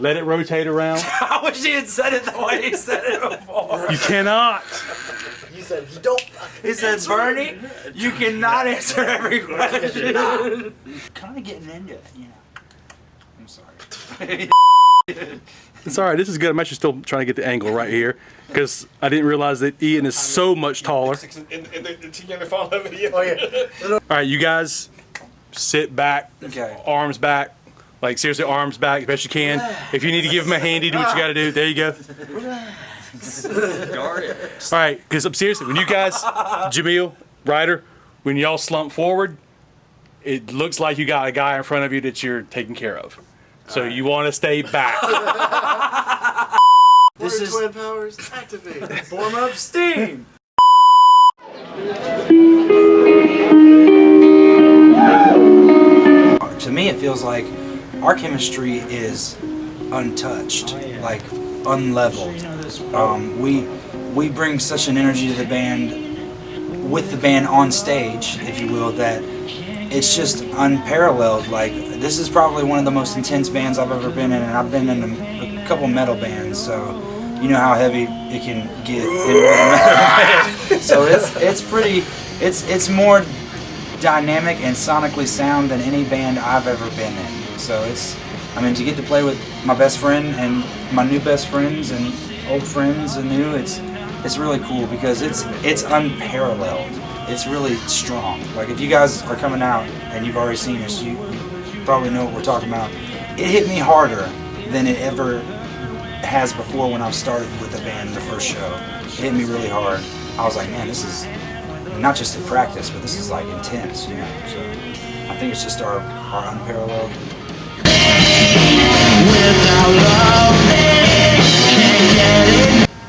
Let it rotate around. I wish he had said it the way he said it before. You cannot. You said you don't. He said, Bernie, you cannot answer every question. Kind of getting into it, you know. I'm sorry. It's all right. This is good. I'm actually still trying to get the angle right here because I didn't realize that Ian is so much taller. Oh yeah. All right, you guys, sit back, Okay. arms back, like seriously, arms back as best you can. If you need to give him a handy, do what you got to do. There you go. All right, because I'm seriously, when you guys, Jamil, Ryder, when y'all slump forward, it looks like you got a guy in front of you that you're taking care of. So you want to stay back. This is twin powers activate. Form up steam. To me, it feels like our chemistry is untouched, like unleveled. We bring such an energy to the band, with the band on stage, if you will, that it's just unparalleled. Like, this is probably one of the most intense bands I've ever been in, and I've been in a couple metal bands, so you know how heavy it can get in a metal band. So it's more dynamic and sonically sound than any band I've ever been in. So to get to play with my best friend and my new best friends and old friends and new, it's really cool because it's unparalleled. It's really strong. Like, if you guys are coming out and you've already seen us, you probably know what we're talking about. It hit me harder than it ever has before when I've started with the band in the first show. It hit me really hard. I was like, man, this is not just in practice, but this is like intense, you know. So I think it's just our unparalleled.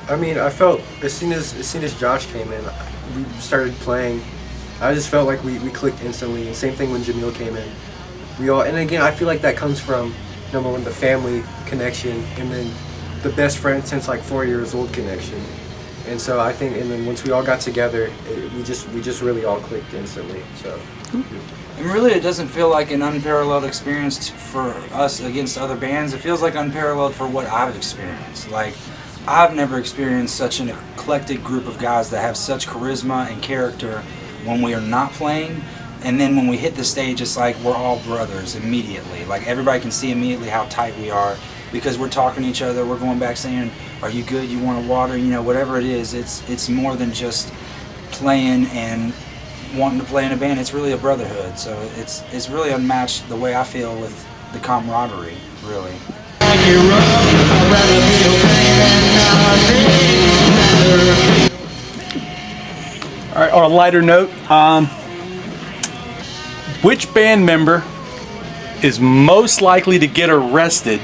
I mean, I felt as soon as Josh came in, we started playing. I just felt like we clicked instantly. And same thing when Jamil came in. And again, I feel like that comes from, number one, the family connection, and then the best friend since like 4 years old connection. And so I think, and then once we all got together, we just really all clicked instantly. So. And really, it doesn't feel like an unparalleled experience for us against other bands. It feels like unparalleled for what I've experienced. Like, I've never experienced such an eclectic group of guys that have such charisma and character when we are not playing. And then when we hit the stage, it's like we're all brothers immediately. Like, everybody can see immediately how tight we are because we're talking to each other. We're going back saying, are you good? You want a water? You know, whatever it is, it's more than just playing and wanting to play in a band. It's really a brotherhood. So it's really unmatched the way I feel with the camaraderie, really. All right, on a lighter note, which band member is most likely to get arrested,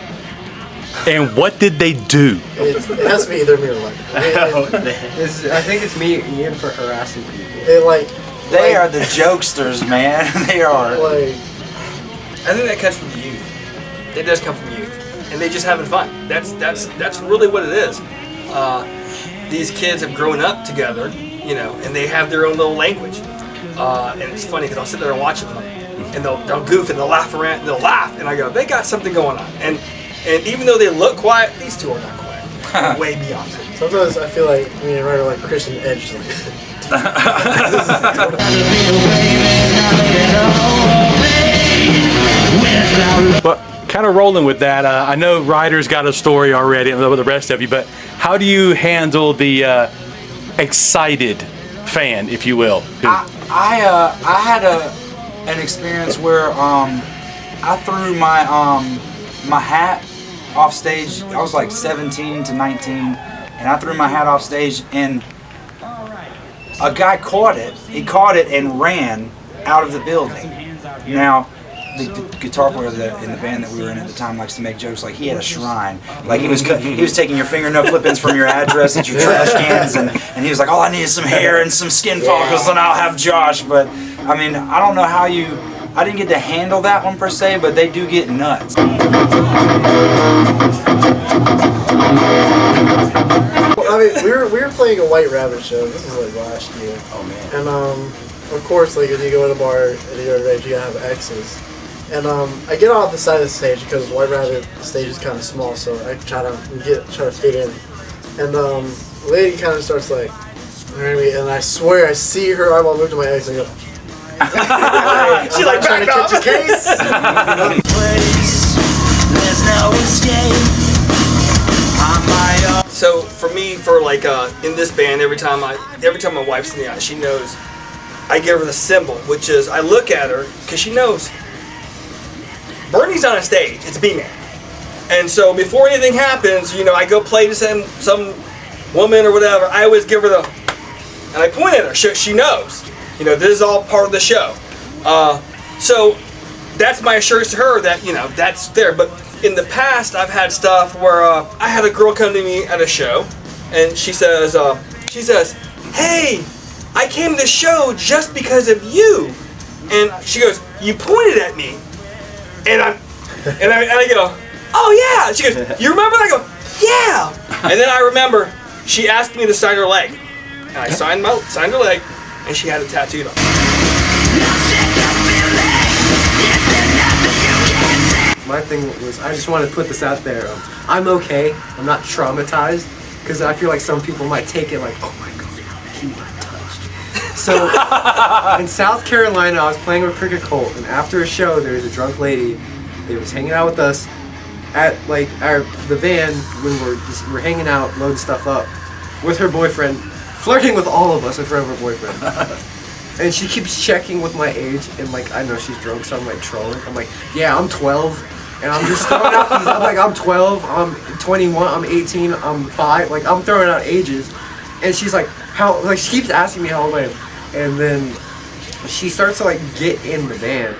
and what did they do? It has to be either me or Mike. I think it's me and Ian for harassing people. They are the jokesters, man. They are. I think that comes from the youth. It does come from youth, and they just having fun. That's really what it is. These kids have grown up together, you know, and they have their own little language. And it's funny because I'll sit there and watch them, and they'll goof and they'll laugh around, and they'll laugh, and I go, they got something going on. And even though they look quiet, these two are not quiet. They're way beyond that. Sometimes I feel like me and Ryder like Christian Edge. But kind of rolling with that, I know Ryder's got a story already, I don't know about the rest of you, but how do you handle the excited fan, if you will? I had an experience where I threw my my hat off stage. I was like 17 to 19, and I threw my hat off stage, and a guy caught it. He caught it and ran out of the building. Now, the guitar player in the band that we were in at the time likes to make jokes like he had a shrine. Like, he was taking your fingernail clippings from your address and your trash cans, and he was like, all I need is some hair and some skin follicles, and I'll have Josh. But I mean, I don't know how I didn't get to handle that one per se, but they do get nuts. I mean, we were playing a White Rabbit show. This was like last year. Oh man. And of course, like if you go to a bar and you go to rage, you gotta have X's. And I get off the side of the stage because White Rabbit the stage is kind of small, so I try to fit in. And the lady kind of starts like, and I swear I see her eyeball move to my ex and I go, She like trying to backed catch a case. There's no escape. I'm my own. So for me, for like in this band, every time my wife's in the eye, she knows. I give her the symbol, which is I look at her because she knows. Bernie's on a stage. It's B-Man, and so before anything happens, I go play to some woman or whatever. I always give her the, and I point at her. She knows. This is all part of the show. So that's my assurance to her that that's there. But in the past, I've had stuff where I had a girl come to me at a show, and she says, "Hey, I came to the show just because of you," and she goes, "You pointed at me," and I go, "Oh yeah." She goes, "You remember?" I go, "Yeah," and then I remember she asked me to sign her leg, and I signed her leg, and she had it tattooed on. My thing was, I just wanted to put this out there. I'm okay. I'm not traumatized because I feel like some people might take it like, oh my god, he got touched. So in South Carolina, I was playing with Cricket Colt, and after a show, there was a drunk lady. They was hanging out with us at like the van when we're hanging out, loading stuff up with her boyfriend, flirting with all of us in front of her boyfriend. And she keeps checking with my age, and like I know she's drunk, so I'm like trolling. I'm like, yeah, I'm 12. And I'm just throwing out these, I'm like, I'm 12, I'm 21, I'm 18, I'm 5, like, I'm throwing out ages. And she's like, she keeps asking me how old I am. And then she starts to, like, get in the band.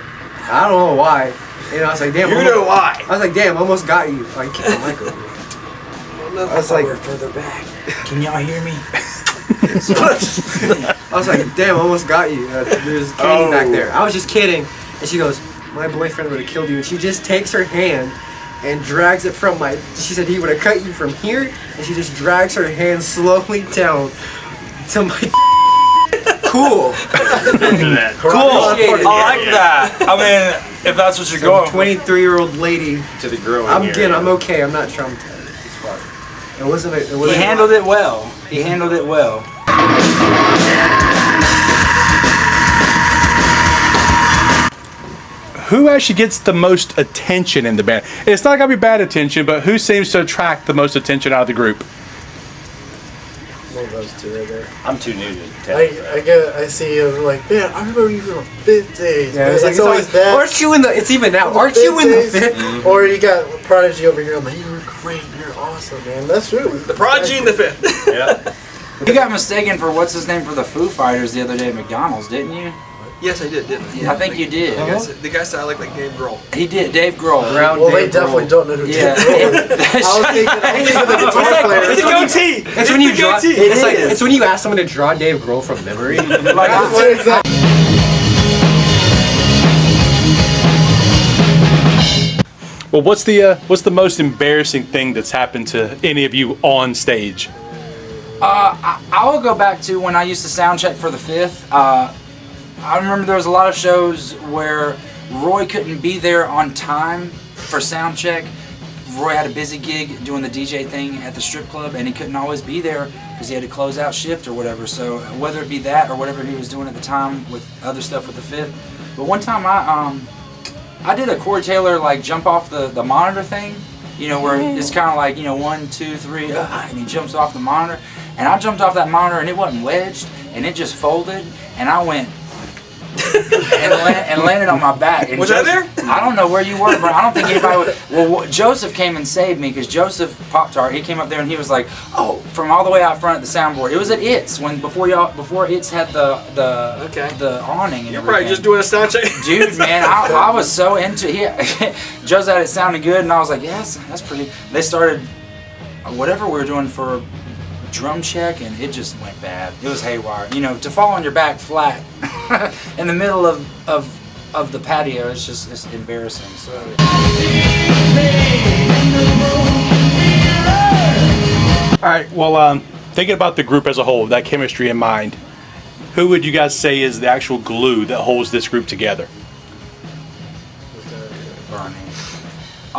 I don't know why. And I was like, damn. You know why. I was like, damn, almost got you. Like, keep the mic over here. I was like, further back. Can y'all hear me? I was like, damn, almost got you. There's candy back there. I was just kidding. And she goes, my boyfriend would have killed you. And she just takes her hand and drags it from she said he would have cut you from here. And she just drags her hand slowly down to my cool. Cool. Appreciate it. I like that. I mean, if that's what you're going for. 23-year-old lady. To the girl. I'm okay. I'm not traumatized. It's fine. It wasn't. He handled it well. He handled it well. Who actually gets the most attention in the band? It's not gonna be bad attention, but who seems to attract the most attention out of the group? One of those two right there. I'm too new to tell. I see him like, man, I remember you from the 5th days. Yeah, Man, it's always that. Aren't you in the? It's even now. Aren't you in the 5th? Or you got Prodigy over here. I'm like, you're great. You're awesome, man. That's true. The Prodigy in the 5th. Yeah. You got mistaken for what's his name for the Foo Fighters the other day at McDonald's, didn't you? Yes, I did, didn't I? I think you did. The guy said I look like Dave Grohl. He did. Dave Grohl. Well, they definitely don't know who Yeah. Dave Grohl is. I was thinking the guitar player. It's a goatee. It's when you draw. goatee. It's when you ask someone to draw Dave Grohl from memory. Like, What exactly? Well, what's the most embarrassing thing that's happened to any of you on stage? I will go back to when I used to sound check for the 5th. I remember there was a lot of shows where Roy couldn't be there on time for sound check. Roy had a busy gig doing the DJ thing at the strip club, and he couldn't always be there because he had to close out shift or whatever. So whether it be that or whatever he was doing at the time with other stuff with the 5th. But one time I did a Corey Taylor like jump off the monitor thing, where it's kind of like 1, 2, 3, and he jumps off the monitor, and I jumped off that monitor and it wasn't wedged and it just folded, and I went and landed on my back. And Was I there? I don't know where you were, but I don't think anybody would. Well, Joseph came and saved me because Joseph Pop-Tart, he came up there and he was like, oh, from all the way out front at the soundboard. It was at ITS before ITS had the awning and You're everything. probably just doing a sound check. Dude, man, I was so into it. Joseph had it sounding good, and I was like, yes, that's pretty. They started whatever we were doing for drum check, and it just went bad. It was haywire. To fall on your back flat in the middle of the patio, it's embarrassing. So. All right. Well, thinking about the group as a whole, that chemistry in mind, who would you guys say is the actual glue that holds this group together?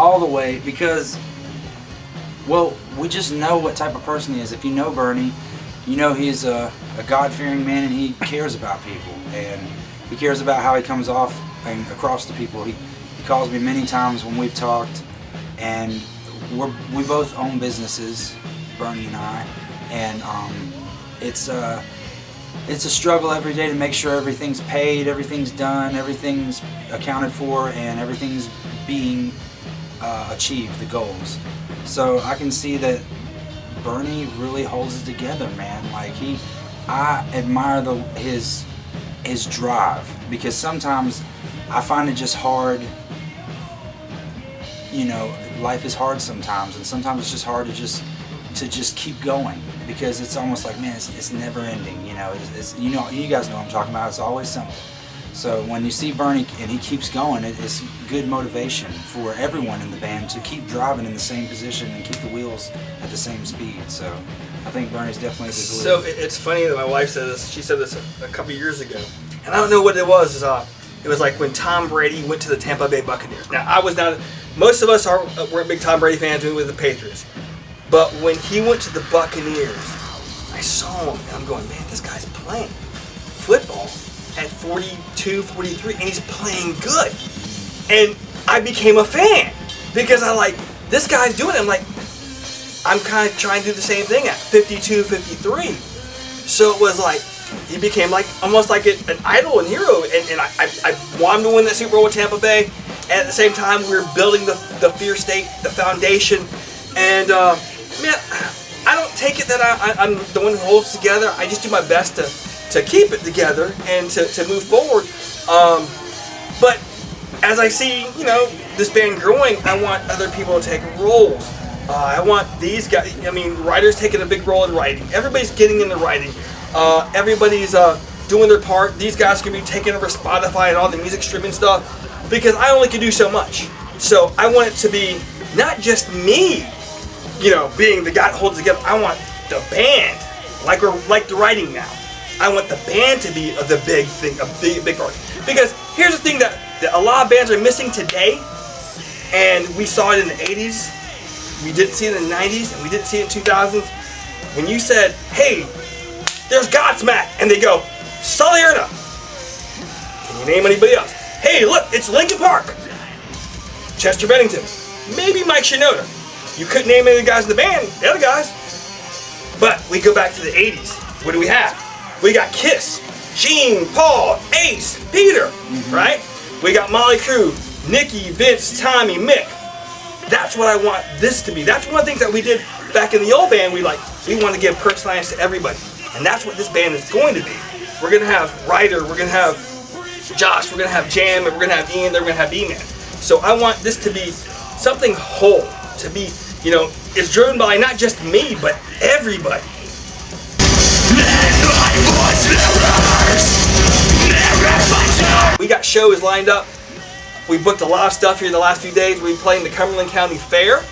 all the way, because, well, we just know what type of person he is. If you know Bernie, you know he's a God-fearing man, and he cares about people, and he cares about how he comes off and across to people. He calls me many times when we've talked, and we both own businesses, Bernie and I, and it's a struggle every day to make sure everything's paid, everything's done, everything's accounted for, and everything's being achieved, the goals. So I can see that Bernie really holds it together, man. Like I admire his drive, because sometimes I find it just hard. You know, life is hard sometimes, and sometimes it's just hard to just keep going, because it's almost like, man, it's never ending. You know, it's you guys know what I'm talking about. It's always something. So when you see Bernie and he keeps going, it's good motivation for everyone in the band to keep driving in the same position and keep the wheels at the same speed. So I think Bernie's definitely a good So leader. it's funny that my wife said this. She said this a couple years ago, and I don't know what it was. It was like when Tom Brady went to the Tampa Bay Buccaneers. Now I was not. Most of us weren't big Tom Brady fans. We were the Patriots. But when he went to the Buccaneers, I saw him and I'm going, man, this guy's playing football at 42, 43, and he's playing good. And I became a fan because I like, this guy's doing it. I'm kind of trying to do the same thing at 52, 53. So it was like, he became like almost like an idol and hero. And I wanted to win that Super Bowl with Tampa Bay. And at the same time, we were building the Fear State, the foundation. And man, I don't take it that I'm the one who holds together. I just do my best to keep it together and to move forward. But as I see, this band growing, I want other people to take roles. I want these guys, writers taking a big role in writing. Everybody's getting into writing. Everybody's doing their part. These guys can be taking over Spotify and all the music streaming stuff, because I only can do so much. So I want it to be not just me, being the guy that holds it together. I want the band, like the writing now. I want the band to be the big thing, a big part. Because here's the thing that a lot of bands are missing today, and we saw it in the 80s, we didn't see it in the 90s, and we didn't see it in 2000s. When you said, hey, there's Godsmack, and they go, Salerno. Can you name anybody else? Hey, look, it's Linkin Park. Chester Bennington. Maybe Mike Shinoda. You couldn't name any of the guys in the band, the other guys. But we go back to the 80s. What do we have? We got Kiss, Gene, Paul, Ace, Peter, right? We got Motley Crue, Nicky, Vince, Tommy, Mick. That's what I want this to be. That's one of the things that we did back in the old band. We want to give personality to everybody. And that's what this band is going to be. We're going to have Ryder, we're going to have Josh, we're going to have Jam, and we're going to have Ian, then we're going to have E-Man. So I want this to be something whole, to be, it's driven by not just me, but everybody. We got shows lined up. We booked a lot of stuff here the last few days. We'll be playing the Cumberland County Fair.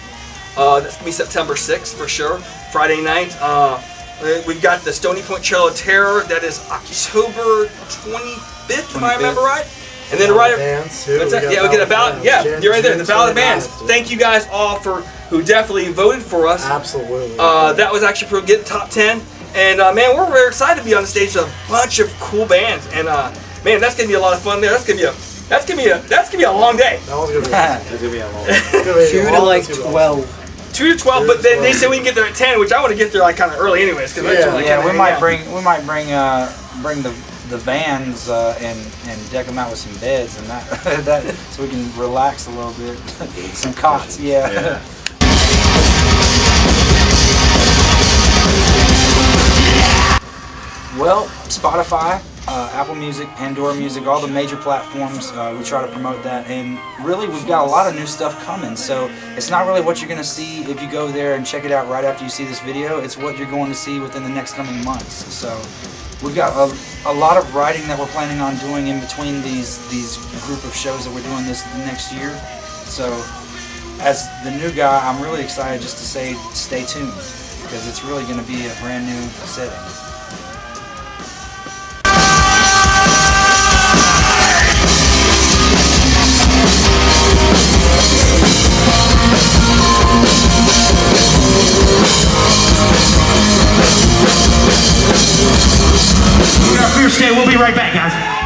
That's going to be September 6th for sure, Friday night. We've got the Stony Point Trail of Terror. That is October 25th, if I remember right. And then right after, we get a ballot. Yeah, you're right there. The ballot bands. Thank you guys all who definitely voted for us. Absolutely. That was actually pretty good, top 10. And man, we're very excited to be on the stage with a bunch of cool bands. And man, that's gonna be a lot of fun there. That's gonna be a long day. That one's gonna be It's gonna be a long. 2 to like 12. 2 to 12, but then they say we can get there at 10, which I want to get there kind of early anyways. Cause We might bring the vans and deck them out with some beds and that so we can relax a little bit. Some cots, yeah. Well, Spotify, Apple Music, Pandora Music, all the major platforms, we try to promote that, and really we've got a lot of new stuff coming, so it's not really what you're going to see if you go there and check it out right after you see this video, it's what you're going to see within the next coming months. So we've got a lot of writing that we're planning on doing in between these group of shows that we're doing this next year. So as the new guy, I'm really excited just to say stay tuned, because it's really going to be a brand new setting. We got Fear State. We'll be right back, guys.